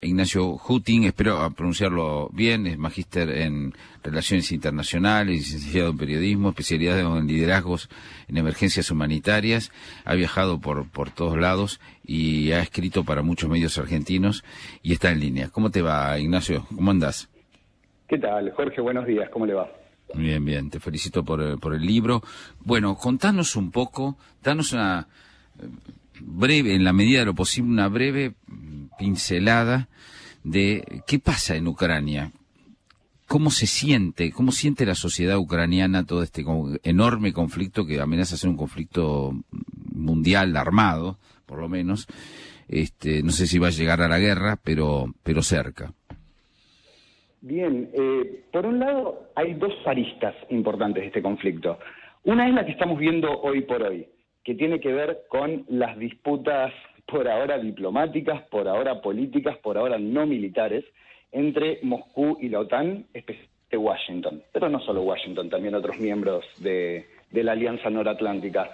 Ignacio Huting, espero pronunciarlo bien, es magíster en Relaciones Internacionales, licenciado en Periodismo, especialidad en liderazgos en emergencias humanitarias, ha viajado por todos lados y ha escrito para muchos medios argentinos y está en línea. ¿Cómo te va, Ignacio? ¿Cómo andás? ¿Qué tal, Jorge? Buenos días, ¿cómo le va? Bien, bien, te felicito por el libro. Bueno, contanos un poco, danos una breve, en la medida de lo posible, una breve pincelada de qué pasa en Ucrania, cómo siente la sociedad ucraniana todo este enorme conflicto que amenaza ser un conflicto mundial armado, por lo menos. No sé si va a llegar a la guerra, pero cerca. Bien, por un lado hay dos aristas importantes de este conflicto. Una es la que estamos viendo hoy por hoy, que tiene que ver con las disputas por ahora diplomáticas, por ahora políticas, por ahora no militares, entre Moscú y la OTAN, especialmente Washington. Pero no solo Washington, también otros miembros de la Alianza Noratlántica.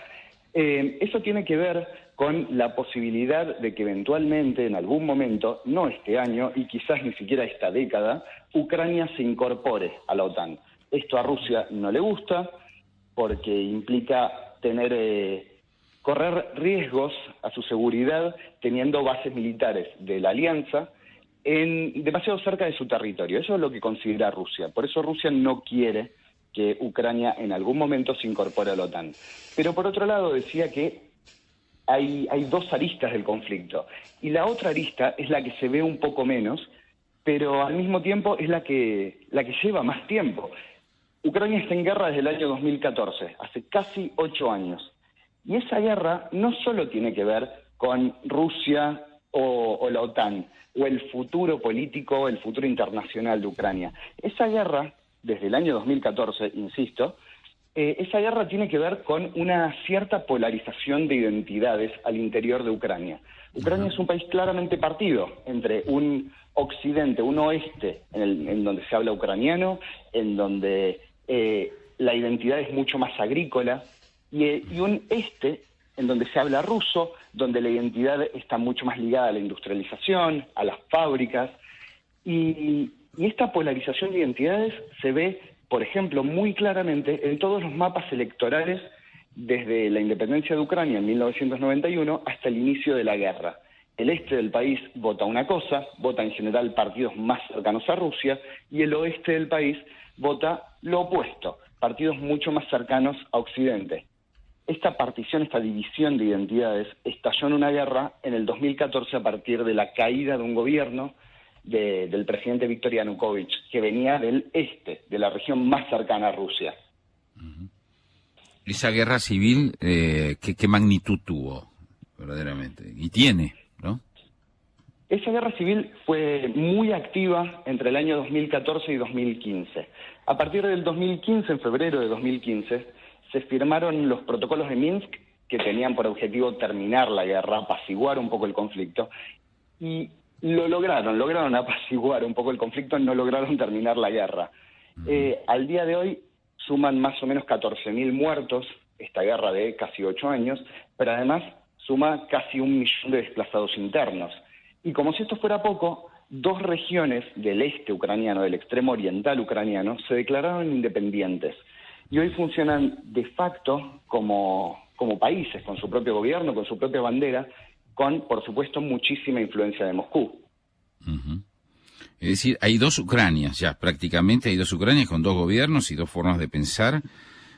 Eso tiene que ver con la posibilidad de que eventualmente, en algún momento, no este año y quizás ni siquiera esta década, Ucrania se incorpore a la OTAN. Esto a Rusia no le gusta porque implica correr riesgos a su seguridad teniendo bases militares de la alianza demasiado cerca de su territorio. Eso es lo que considera Rusia. Por eso Rusia no quiere que Ucrania en algún momento se incorpore a la OTAN. Pero por otro lado decía que hay dos aristas del conflicto. Y la otra arista es la que se ve un poco menos, pero al mismo tiempo es la que lleva más tiempo. Ucrania está en guerra desde el año 2014, hace casi 8 años. Y esa guerra no solo tiene que ver con Rusia o la OTAN, o el futuro político, el futuro internacional de Ucrania. Esa guerra, desde el año 2014, insisto, esa guerra tiene que ver con una cierta polarización de identidades al interior de Ucrania. Ucrania es un país claramente partido entre un occidente, un oeste, en donde se habla ucraniano, en donde la identidad es mucho más agrícola, y un este en donde se habla ruso, donde la identidad está mucho más ligada a la industrialización, a las fábricas, y esta polarización de identidades se ve, por ejemplo, muy claramente en todos los mapas electorales desde la independencia de Ucrania en 1991 hasta el inicio de la guerra. El este del país vota una cosa, vota en general partidos más cercanos a Rusia, y el oeste del país vota lo opuesto, partidos mucho más cercanos a Occidente. Esta partición, esta división de identidades estalló en una guerra en el 2014 a partir de la caída de un gobierno del presidente Viktor Yanukovych, que venía del este, de la región más cercana a Rusia. Esa guerra civil, ¿qué magnitud tuvo, verdaderamente? Y tiene, ¿no? Esa guerra civil fue muy activa entre el año 2014 y 2015. A partir del 2015, en febrero de 2015, se firmaron los protocolos de Minsk, que tenían por objetivo terminar la guerra, apaciguar un poco el conflicto, y lograron apaciguar un poco el conflicto, no lograron terminar la guerra. Al día de hoy suman más o menos 14.000 muertos, esta guerra de casi 8 años, pero además suma casi 1 millón de desplazados internos. Y como si esto fuera poco, 2 regiones del este ucraniano, del extremo oriental ucraniano, se declararon independientes. Y hoy funcionan de facto como países, con su propio gobierno, con su propia bandera, con, por supuesto, muchísima influencia de Moscú. Es decir, hay 2 Ucranias, ya prácticamente hay 2 Ucranias con 2 gobiernos y 2 formas de pensar,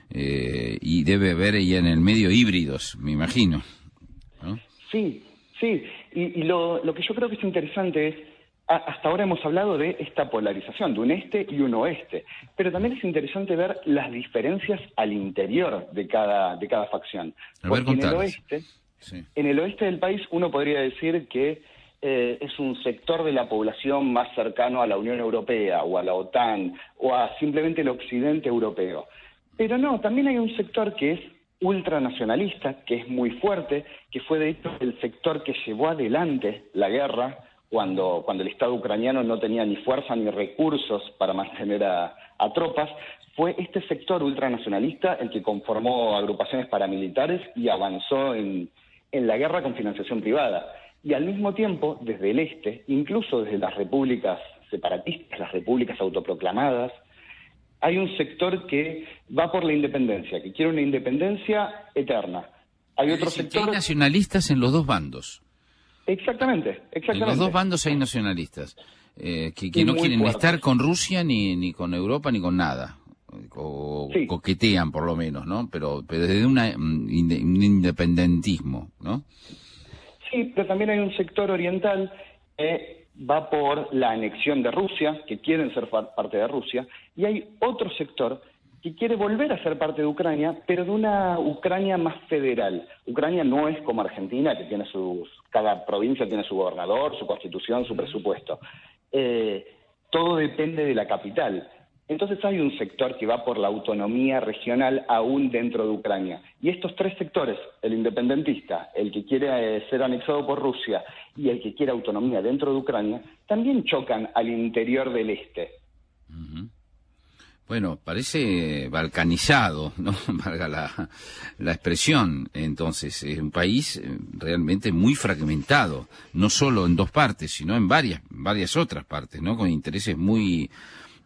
y debe haber ahí en el medio híbridos, me imagino, ¿no? Sí. Y lo que yo creo que es interesante es, hasta ahora hemos hablado de esta polarización, de un este y un oeste, pero también es interesante ver las diferencias al interior de cada facción. Porque en el oeste del país uno podría decir que es un sector de la población más cercano a la Unión Europea o a la OTAN o a simplemente el occidente europeo. Pero no, también hay un sector que es ultranacionalista, que es muy fuerte, que fue de hecho el sector que llevó adelante la guerra cuando el Estado ucraniano no tenía ni fuerza ni recursos para mantener a tropas. Fue este sector ultranacionalista el que conformó agrupaciones paramilitares y avanzó en la guerra con financiación privada. Y al mismo tiempo, desde el este, incluso desde las repúblicas separatistas, las repúblicas autoproclamadas, hay un sector que va por la independencia, que quiere una independencia eterna. Hay otro sector... Hay nacionalistas en los dos bandos. Exactamente. En los dos bandos hay nacionalistas que no quieren ni estar con Rusia, ni con Europa, ni con nada. O sí, coquetean por lo menos, ¿no? Pero desde un independentismo, ¿no? Sí, pero también hay un sector oriental que va por la anexión de Rusia, que quieren ser parte de Rusia, y hay otro sector que quiere volver a ser parte de Ucrania, pero de una Ucrania más federal. Ucrania no es como Argentina, que tiene cada provincia tiene su gobernador, su constitución, su presupuesto. Todo depende de la capital. Entonces hay un sector que va por la autonomía regional aún dentro de Ucrania. Y estos tres sectores, el independentista, el que quiere ser anexado por Rusia y el que quiere autonomía dentro de Ucrania, también chocan al interior del este. Uh-huh. Bueno, parece balcanizado, ¿no? Valga la expresión. Entonces, es un país realmente muy fragmentado, no solo en dos partes, sino en varias otras partes, ¿no? Con intereses muy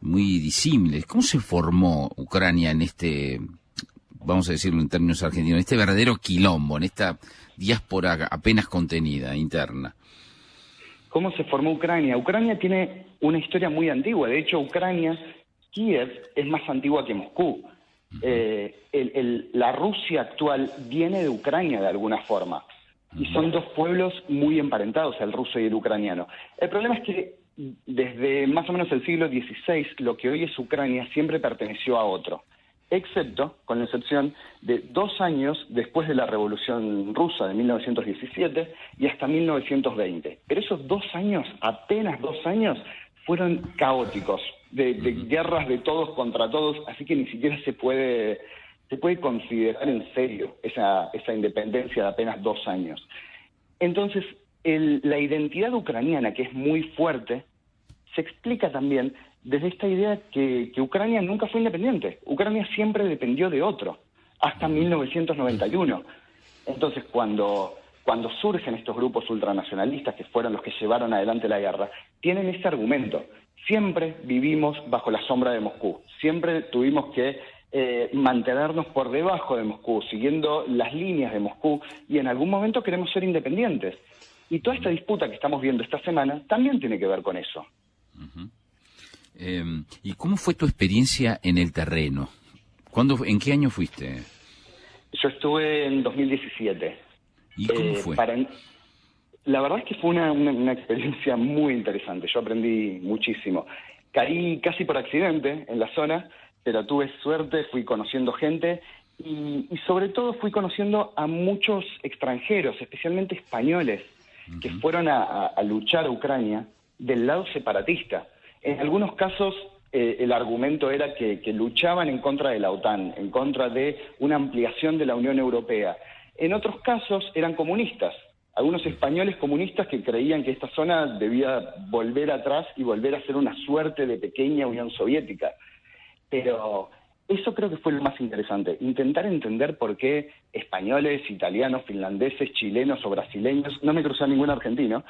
disímiles. ¿Cómo se formó Ucrania en este, vamos a decirlo en términos argentinos, en este verdadero quilombo, en esta diáspora apenas contenida, interna? ¿Cómo se formó Ucrania? Ucrania tiene una historia muy antigua. De hecho, Kiev es más antigua que Moscú. La Rusia actual viene de Ucrania de alguna forma. Y son dos pueblos muy emparentados, el ruso y el ucraniano. El problema es que desde más o menos el siglo XVI, lo que hoy es Ucrania siempre perteneció a otro, con la excepción de 2 años después de la Revolución Rusa de 1917 y hasta 1920. Pero esos 2 años, apenas 2 años, fueron caóticos, de guerras de todos contra todos, así que ni siquiera se puede considerar en serio esa independencia de apenas 2 años. Entonces, la identidad ucraniana, que es muy fuerte, se explica también desde esta idea que Ucrania nunca fue independiente. Ucrania siempre dependió de otro, hasta 1991. Entonces, cuando surgen estos grupos ultranacionalistas, que fueron los que llevaron adelante la guerra, tienen ese argumento. Siempre vivimos bajo la sombra de Moscú. Siempre tuvimos que mantenernos por debajo de Moscú, siguiendo las líneas de Moscú, y en algún momento queremos ser independientes. Y toda esta disputa que estamos viendo esta semana también tiene que ver con eso. Uh-huh. ¿Y cómo fue tu experiencia en el terreno? ¿En qué año fuiste? Yo estuve en 2017. ¿Y cómo fue? La verdad es que fue una experiencia muy interesante. Yo aprendí muchísimo. Caí casi por accidente en la zona, pero tuve suerte, fui conociendo gente y sobre todo fui conociendo a muchos extranjeros, especialmente españoles, que fueron a luchar a Ucrania del lado separatista. En algunos casos el argumento era que luchaban en contra de la OTAN, en contra de una ampliación de la Unión Europea. En otros casos eran comunistas, algunos españoles comunistas que creían que esta zona debía volver atrás y volver a ser una suerte de pequeña Unión Soviética. Pero eso creo que fue lo más interesante, intentar entender por qué españoles, italianos, finlandeses, chilenos o brasileños, no me crucé a ningún argentino,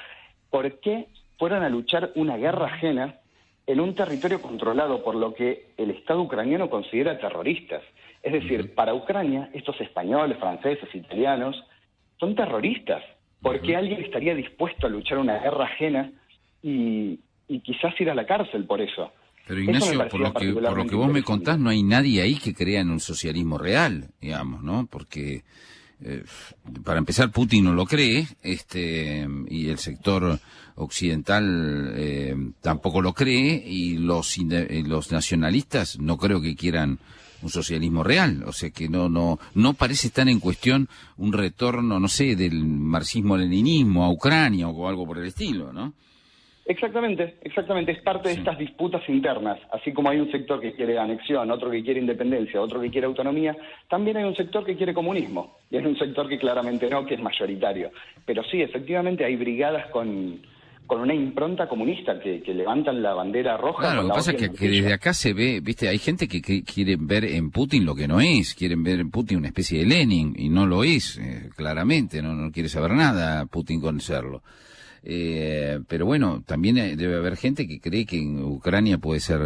por qué fueron a luchar una guerra ajena en un territorio controlado por lo que el Estado ucraniano considera terroristas. Es decir, para Ucrania, estos españoles, franceses, italianos, son terroristas. ¿Por qué alguien estaría dispuesto a luchar una guerra ajena y quizás ir a la cárcel por eso? Pero Ignacio, por lo que vos me contás, no hay nadie ahí que crea en un socialismo real, digamos, ¿no? Porque, para empezar, Putin no lo cree, y el sector occidental tampoco lo cree, y los nacionalistas no creo que quieran un socialismo real. O sea que no parece estar en cuestión un retorno, no sé, del marxismo-leninismo a Ucrania o algo por el estilo, ¿no? Exactamente. Es parte de estas disputas internas. Así como hay un sector que quiere anexión, otro que quiere independencia, otro que quiere autonomía, también hay un sector que quiere comunismo. Y hay un sector que claramente no, que es mayoritario. Pero sí, efectivamente hay brigadas con con una impronta comunista, que levantan la bandera roja. Claro, lo que pasa es que desde acá se ve, viste, hay gente que quiere ver en Putin lo que no es, quieren ver en Putin una especie de Lenin, y no lo es, claramente, no quiere saber nada Putin con serlo. Pero bueno, también debe haber gente que cree que en Ucrania puede ser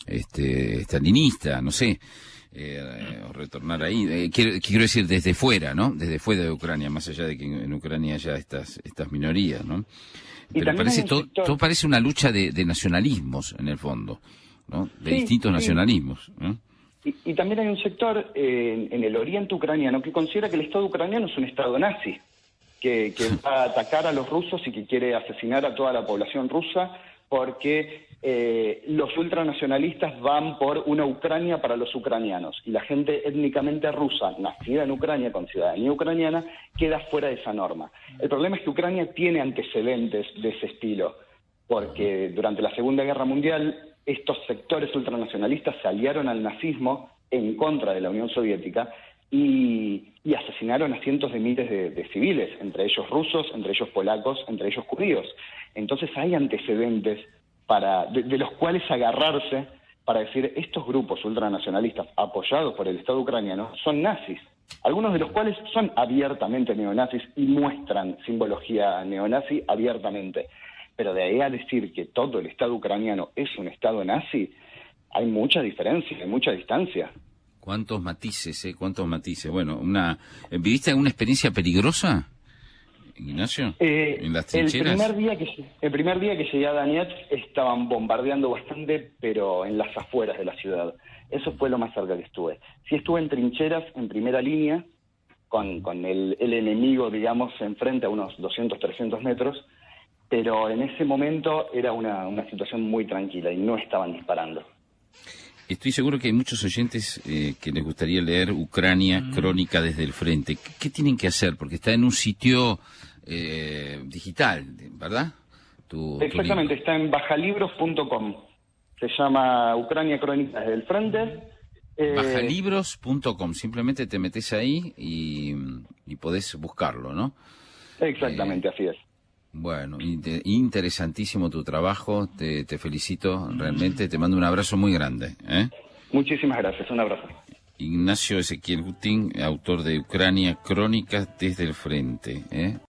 stalinista, no sé, o retornar ahí. Quiero decir, desde fuera, ¿no? Desde fuera de Ucrania, más allá de que en Ucrania haya estas minorías, ¿no? Pero parece todo parece una lucha de nacionalismos, en el fondo, ¿no? De distintos nacionalismos, ¿no? Y también hay un sector en el oriente ucraniano que considera que el Estado ucraniano es un Estado nazi, que va a atacar a los rusos y que quiere asesinar a toda la población rusa porque los ultranacionalistas van por una Ucrania para los ucranianos y la gente étnicamente rusa, nacida en Ucrania con ciudadanía ucraniana, queda fuera de esa norma. El problema es que Ucrania tiene antecedentes de ese estilo, porque durante la Segunda Guerra Mundial estos sectores ultranacionalistas se aliaron al nazismo en contra de la Unión Soviética y asesinaron a cientos de miles de civiles, entre ellos rusos, entre ellos polacos, entre ellos judíos. Entonces hay antecedentes de los cuales agarrarse para decir estos grupos ultranacionalistas apoyados por el Estado ucraniano son nazis, algunos de los cuales son abiertamente neonazis y muestran simbología neonazi abiertamente. Pero de ahí a decir que todo el Estado ucraniano es un Estado nazi, hay mucha diferencia, hay mucha distancia. ¿Cuántos matices, cuántos matices? Bueno, ¿viviste alguna experiencia peligrosa, Ignacio, en las trincheras? El primer día que llegué a Donetsk estaban bombardeando bastante, pero en las afueras de la ciudad. Eso fue lo más cerca que estuve. Sí estuve en trincheras, en primera línea, con el enemigo, digamos, enfrente a unos 200, 300 metros, pero en ese momento era una situación muy tranquila y no estaban disparando. Estoy seguro que hay muchos oyentes que les gustaría leer Ucrania, Crónica desde el Frente. ¿Qué tienen que hacer? Porque está en un sitio digital, ¿verdad? Exactamente, está en bajalibros.com. Se llama Ucrania, Crónica desde el Frente. Bajalibros.com, simplemente te metes ahí y podés buscarlo, ¿no? Exactamente, así es. Bueno, interesantísimo tu trabajo, te felicito realmente, te mando un abrazo muy grande. Muchísimas gracias, un abrazo. Ignacio Ezequiel Gutín, autor de Ucrania, Crónicas desde el Frente.